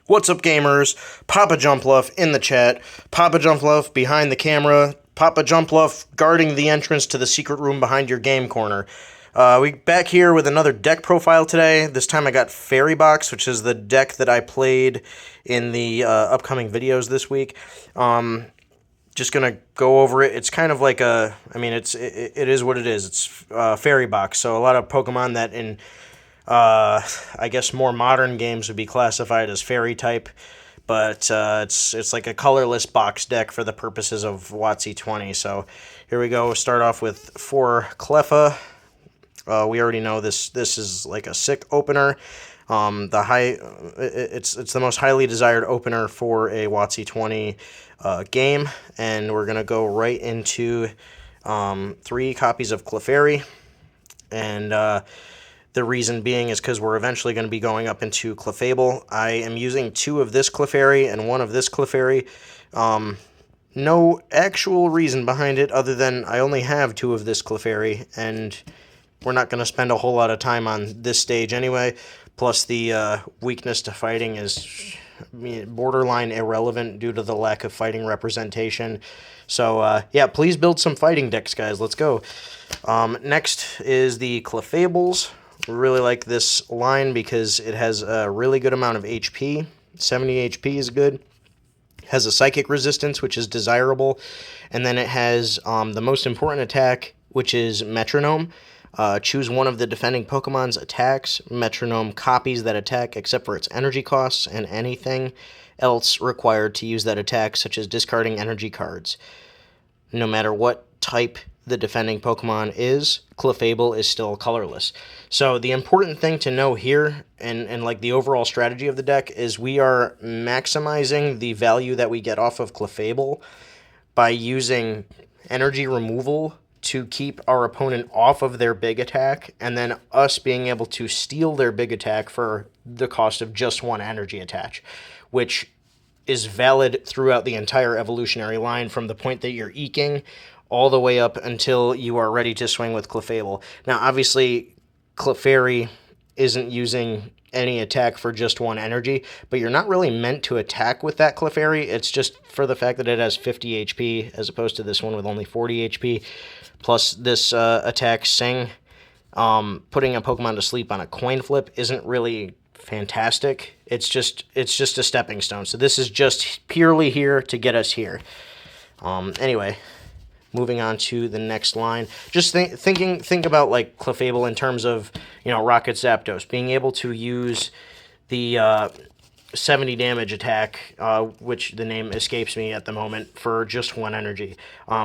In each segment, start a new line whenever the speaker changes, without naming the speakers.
What's up, gamers? Papa Jumpluff in the chat. Papa Jumpluff behind the camera. Papa Jumpluff guarding the entrance to the secret room behind your game corner. We back here with another deck profile today. This time I got Fairy Box, which is the deck that I played in the upcoming videos this week. Just gonna go over it. It's kind of like a, I mean, it is what it is. It's Fairy Box, so a lot of Pokemon that in I guess more modern games would be classified as fairy type, but it's like a colorless box deck for the purposes of WotC-20. So here we go. We'll start off with 4 Cleffa. We already know this is like a sick opener. It's the most highly desired opener for a WotC-20 game, and we're gonna go right into 3 copies of Clefairy, and the reason being is because we're eventually going to be going up into Clefable. I am using 2 of this Clefairy and 1 of this Clefairy. No actual reason behind it other than I only have 2 of this Clefairy, and we're not going to spend a whole lot of time on this stage anyway. Plus, the weakness to fighting is borderline irrelevant due to the lack of fighting representation. So, yeah, please build some fighting decks, guys. Let's go. Next is the Clefables. We really like this line because it has a really good amount of HP. 70 HP is good. It has a psychic resistance, which is desirable. And then it has the most important attack, which is Metronome. Choose one of the defending Pokemon's attacks. Metronome copies that attack except for its energy costs and anything else required to use that attack, such as discarding energy cards. No matter what type the defending Pokemon is, Clefable is still colorless. So the important thing to know here, and like the overall strategy of the deck, is we are maximizing the value that we get off of Clefable by using energy removal to keep our opponent off of their big attack, and then us being able to steal their big attack for the cost of just 1 energy attach, which is valid throughout the entire evolutionary line from the point that you're eking all the way up until you are ready to swing with Clefable. Now, obviously, Clefairy isn't using any attack for just 1 energy, but you're not really meant to attack with that Clefairy. It's just for the fact that it has 50 HP as opposed to this one with only 40 HP. Plus, this attack Sing, putting a Pokemon to sleep on a coin flip isn't really fantastic. It's just a stepping stone. So this is just purely here to get us here. Anyway, moving on to the next line. Just think about like Clefable in terms of, Rocket Zapdos being able to use the 70 damage attack, which the name escapes me at the moment, for just 1 energy.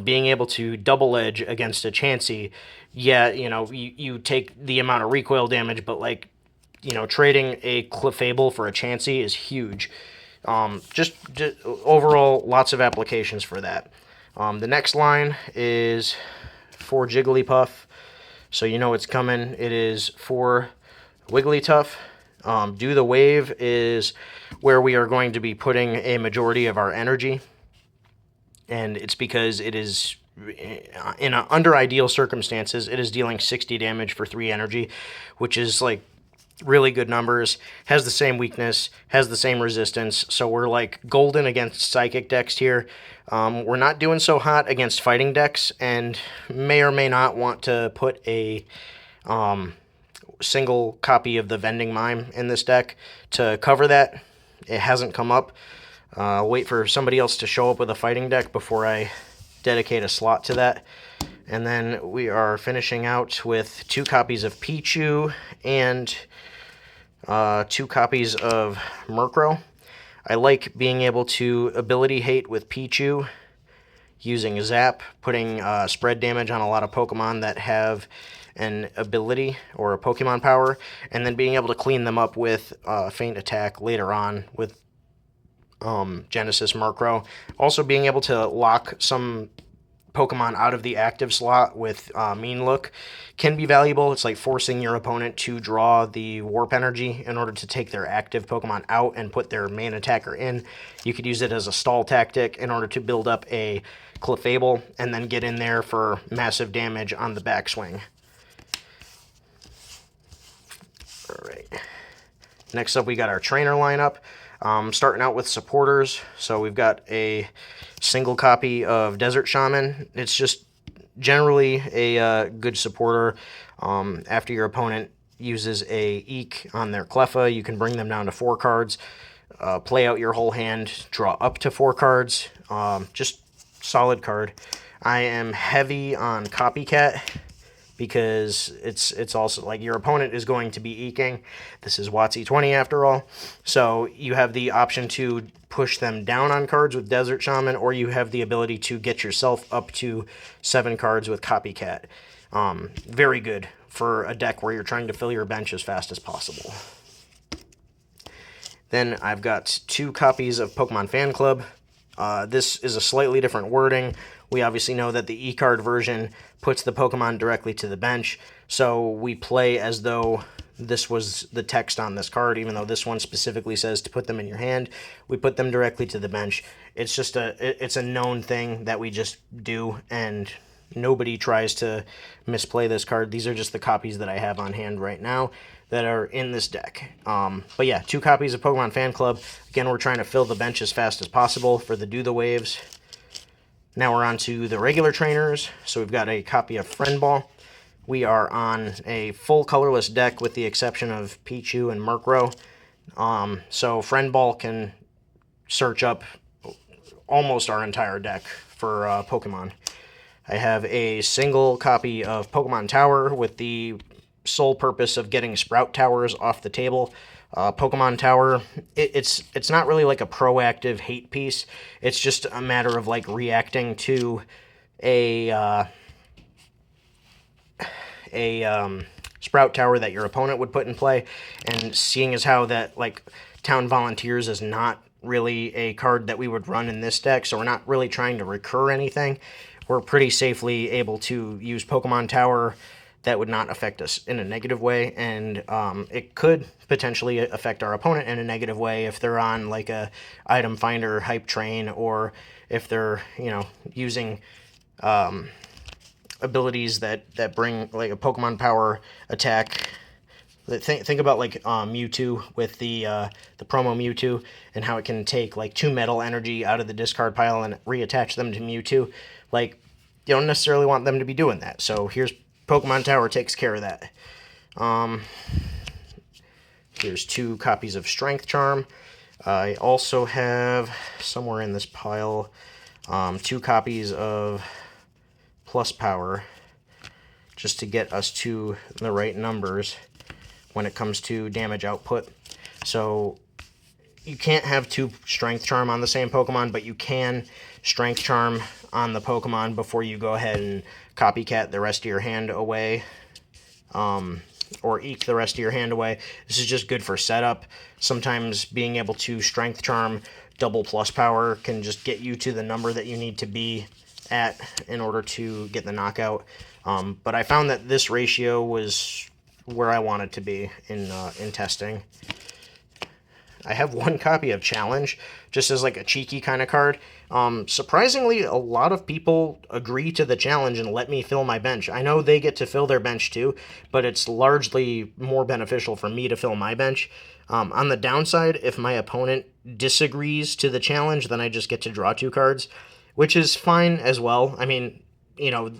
Being able to double edge against a Chansey, yeah, you take the amount of recoil damage, but like, trading a Clefable for a Chansey is huge. Just overall, lots of applications for that. The next line is for Jigglypuff, so you know it's coming. It is for Wigglytuff. Do the Wave is where we are going to be putting a majority of our energy, and it's because it is, under ideal circumstances, it is dealing 60 damage for 3 energy, which is like really good numbers, has the same weakness, has the same resistance, so we're like golden against psychic decks here. We're not doing so hot against fighting decks, and may or may not want to put a single copy of the Vending Mime in this deck to cover that. It hasn't come up. Wait for somebody else to show up with a fighting deck before I dedicate a slot to that. And then we are finishing out with 2 copies of Pichu and 2 copies of Murkrow. I like being able to ability hate with Pichu, using Zap, putting spread damage on a lot of Pokemon that have an ability or a Pokemon power, and then being able to clean them up with Feint Attack later on with Genesis Murkrow. Also being able to lock some Pokemon out of the active slot with Mean Look can be valuable. It's like forcing your opponent to draw the Warp Energy in order to take their active Pokemon out and put their main attacker in. You could use it as a stall tactic in order to build up a Clefable and then get in there for massive damage on the backswing. Alright. Next up, we got our trainer lineup. Starting out with supporters, so we've got a single copy of Desert Shaman. It's just generally a good supporter. After your opponent uses a Eek on their Cleffa, you can bring them down to 4 cards, play out your whole hand, draw up to 4 cards. Just solid card. I am heavy on Copycat because it's also like your opponent is going to be eking. This is WotC-20 after all. So you have the option to push them down on cards with Desert Shaman, or you have the ability to get yourself up to 7 cards with Copycat. Very good for a deck where you're trying to fill your bench as fast as possible. Then I've got 2 copies of Pokemon Fan Club. This is a slightly different wording. We obviously know that the E-card version puts the Pokemon directly to the bench, so we play as though this was the text on this card, even though this one specifically says to put them in your hand. We put them directly to the bench. It's just it's a known thing that we just do, and nobody tries to misplay this card. These are just the copies that I have on hand right now that are in this deck. But yeah, 2 copies of Pokemon Fan Club. Again, we're trying to fill the bench as fast as possible for the Do the Waves. Now we're on to the regular trainers. So we've got a copy of Friend Ball. We are on a full colorless deck with the exception of Pichu and Murkrow. So Friend Ball can search up almost our entire deck for Pokemon. I have a single copy of Pokemon Tower with the sole purpose of getting Sprout Towers off the table. Pokemon Tower, it's not really like a proactive hate piece. It's just a matter of like reacting to a Sprout Tower that your opponent would put in play, and seeing as how that like Town Volunteers is not really a card that we would run in this deck, so we're not really trying to recur anything. We're pretty safely able to use Pokemon Tower that would not affect us in a negative way, and it could potentially affect our opponent in a negative way if they're on like a item finder hype train, or if they're, you know, using abilities that bring like a Pokemon power attack. Think about like Mewtwo with the promo Mewtwo, and how it can take like 2 metal energy out of the discard pile and reattach them to Mewtwo. Like, you don't necessarily want them to be doing that. So here's Pokemon Tower takes care of that. Here's 2 copies of Strength Charm. I also have, somewhere in this pile, 2 copies of Plus Power, just to get us to the right numbers when it comes to damage output. So you can't have 2 Strength Charm on the same Pokemon, but you can Strength Charm on the Pokemon before you go ahead and Copycat the rest of your hand away, or Eek the rest of your hand away. This is just good for setup. Sometimes being able to Strength Charm double Plus Power can just get you to the number that you need to be at in order to get the knockout. But I found that this ratio was where I wanted to be in testing. I have 1 copy of Challenge, just as like a cheeky kind of card. Surprisingly, a lot of people agree to the challenge and let me fill my bench. I know they get to fill their bench too, but it's largely more beneficial for me to fill my bench. On the downside, if my opponent disagrees to the challenge, then I just get to draw 2 cards, which is fine as well. I mean, you know,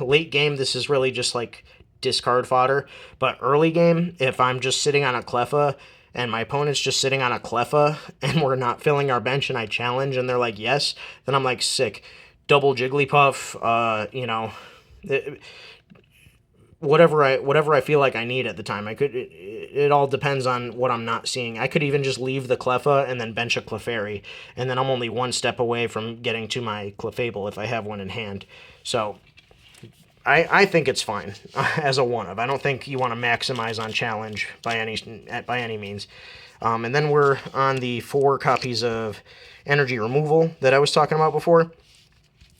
late game, this is really just like discard fodder. But early game, if I'm just sitting on a Cleffa and my opponent's just sitting on a Cleffa and we're not filling our bench and I challenge and they're like, yes, then I'm like, sick. Double Jigglypuff, you know, whatever I feel like I need at the time. It all depends on what I'm not seeing. I could even just leave the Cleffa and then bench a Clefairy, and then I'm only 1 step away from getting to my Clefable if I have one in hand. So I think it's fine as a 1-of. I don't think you want to maximize on challenge by any means. And then we're on the 4 copies of energy removal that I was talking about before.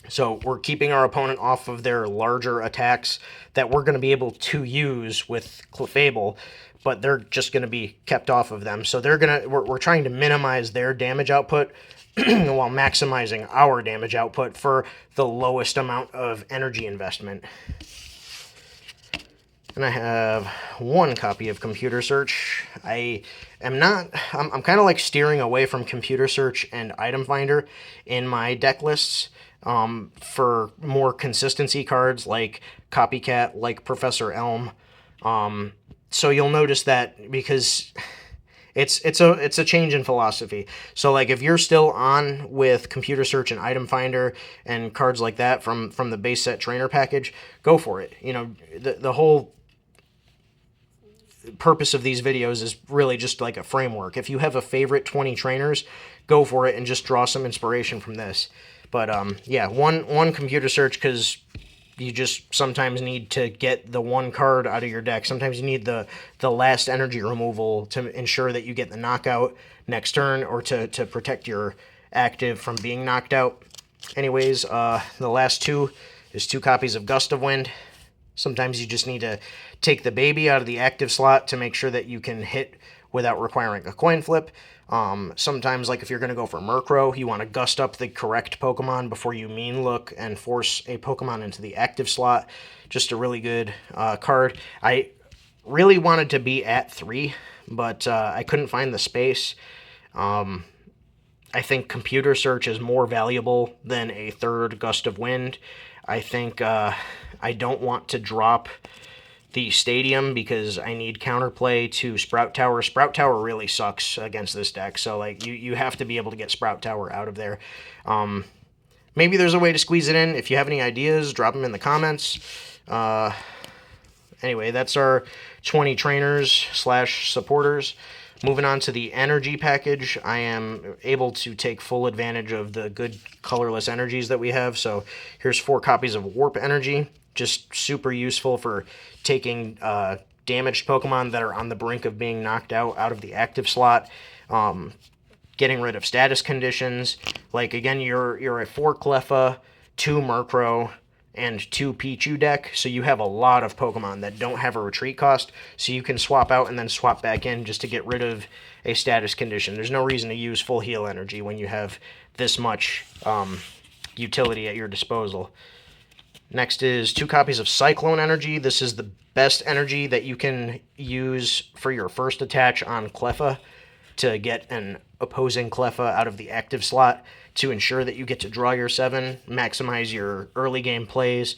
So we're keeping our opponent off of their larger attacks that we're going to be able to use with Clefable, but they're just going to be kept off of them. So we're trying to minimize their damage output while maximizing our damage output for the lowest amount of energy investment. And I have one copy of Computer Search. I'm kind of like steering away from Computer Search and Item Finder in my deck lists for more consistency cards like Copycat, like Professor Elm. So you'll notice that because it's a change in philosophy. So like if you're still on with Computer Search and Item Finder and cards like that from the base set trainer package, go for it. You know, the whole purpose of these videos is really just like a framework. If you have a favorite 20 trainers, go for it and just draw some inspiration from this. But yeah, one Computer Search because you just sometimes need to get the one card out of your deck. Sometimes you need the last energy removal to ensure that you get the knockout next turn or to protect your active from being knocked out. Anyways, the last two is 2 copies of Gust of Wind. Sometimes you just need to take the baby out of the active slot to make sure that you can hit without requiring a coin flip. Sometimes, like if you're going to go for Murkrow, you want to gust up the correct Pokemon before you mean look and force a Pokemon into the active slot. Just a really good card. I really wanted to be at 3, but I couldn't find the space. I think Computer Search is more valuable than a 3rd Gust of Wind. I think I don't want to drop the Stadium because I need counterplay to Sprout Tower. Sprout Tower really sucks against this deck, so like you have to be able to get Sprout Tower out of there. Maybe there's a way to squeeze it in. If you have any ideas, drop them in the comments. Anyway, that's our 20 trainers / supporters. Moving on to the energy package, I am able to take full advantage of the good colorless energies that we have. So here's 4 copies of Warp Energy, just super useful for taking damaged Pokemon that are on the brink of being knocked out of the active slot, getting rid of status conditions. Like again, you're a 4 Cleffa, 2 Murkrow, and 2 Pichu deck, so you have a lot of Pokemon that don't have a retreat cost, so you can swap out and then swap back in just to get rid of a status condition. There's no reason to use full heal energy when you have this much utility at your disposal. Next is 2 copies of Cyclone Energy. This is the best energy that you can use for your first attach on Cleffa to get an opposing Cleffa out of the active slot to ensure that you get to draw your 7, maximize your early game plays.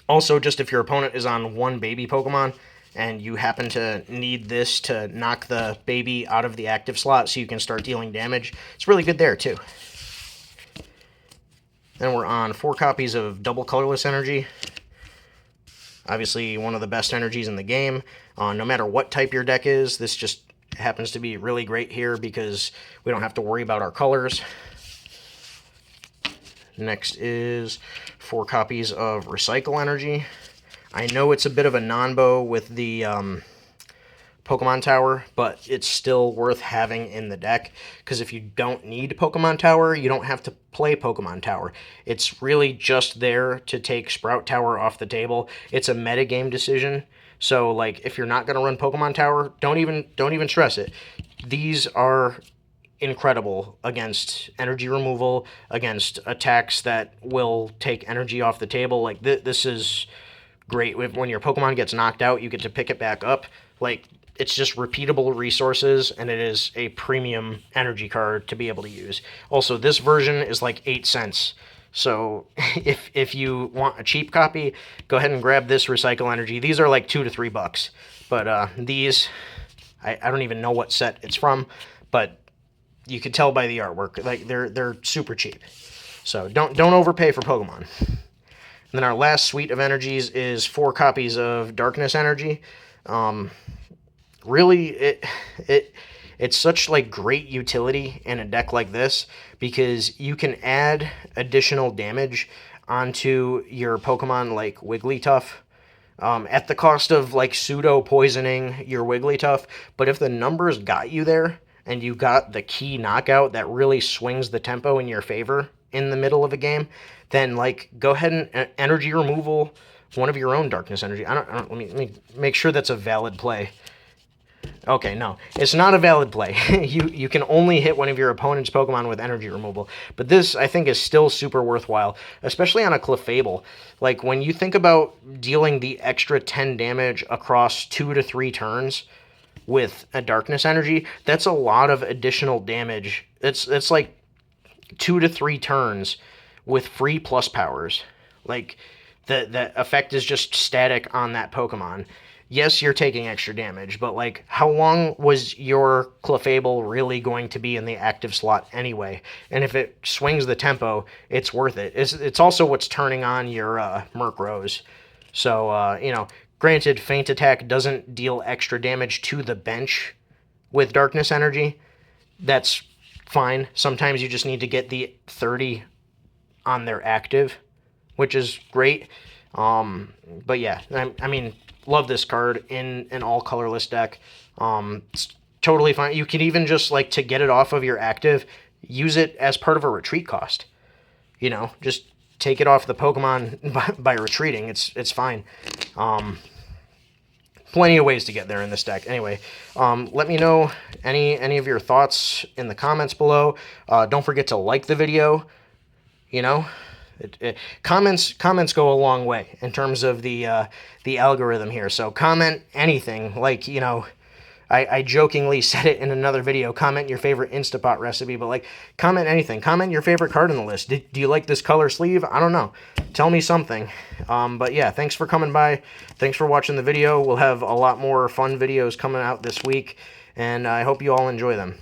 Also, just if your opponent is on 1 baby Pokemon and you happen to need this to knock the baby out of the active slot so you can start dealing damage, it's really good there too. Then we're on 4 copies of Double Colorless Energy. Obviously one of the best energies in the game. No matter what type your deck is, this just happens to be really great here because we don't have to worry about our colors. Next is 4 copies of Recycle Energy. I know it's a bit of a non-bow with the Pokemon Tower, but it's still worth having in the deck because if you don't need Pokemon Tower, you don't have to play Pokemon Tower. It's really just there to take Sprout Tower off the table. It's a metagame decision. So, like, if you're not going to run Pokemon Tower, don't even stress it. These are incredible against energy removal, against attacks that will take energy off the table. Like, this is great. When your Pokemon gets knocked out, you get to pick it back up. Like, it's just repeatable resources, and it is a premium energy card to be able to use. Also, this version is like 8 cents. So if you want a cheap copy, go ahead and grab this Recycle Energy. These are like $2 to $3. But these, I don't even know what set it's from, but you could tell by the artwork. Like they're super cheap. So don't overpay for Pokemon. And then our last suite of energies is 4 copies of Darkness Energy. Really, it's such like great utility in a deck like this because you can add additional damage onto your Pokemon like Wigglytuff at the cost of like pseudo poisoning your Wigglytuff. But if the numbers got you there and you got the key knockout that really swings the tempo in your favor in the middle of a game, then like go ahead and energy removal one of your own Darkness Energy. Let me make sure that's a valid play. Okay, no, it's not a valid play. You can only hit one of your opponent's Pokemon with energy removal. But this, I think, is still super worthwhile, especially on a Clefable. Like, when you think about dealing the extra 10 damage across 2 to 3 turns with a Darkness Energy, that's a lot of additional damage. It's like 2 to 3 turns with free plus powers. Like, the effect is just static on that Pokemon. Yes, you're taking extra damage, but like, how long was your Clefable really going to be in the active slot anyway? And if it swings the tempo, it's worth it. It's also what's turning on your Murkrows. So, you know, granted, Feint Attack doesn't deal extra damage to the bench with Darkness Energy. That's fine. Sometimes you just need to get the 30 on their active, which is great. But yeah, I mean, love this card in an all colorless deck. It's totally fine. You could even just, like, to get it off of your active, use it as part of a retreat cost. You know, just take it off the Pokemon by retreating. It's fine. Plenty of ways to get there in this deck. Anyway, let me know any of your thoughts in the comments below. Don't forget to like the video. You know, comments go a long way in terms of the algorithm here. So comment anything. Like, you know, I jokingly said it in another video. Comment your favorite Instapot recipe, but like, comment anything. Comment your favorite card in the list. Do you like this color sleeve? I don't know. Tell me something. But yeah, thanks for coming by. Thanks for watching the video. We'll have a lot more fun videos coming out this week, and I hope you all enjoy them.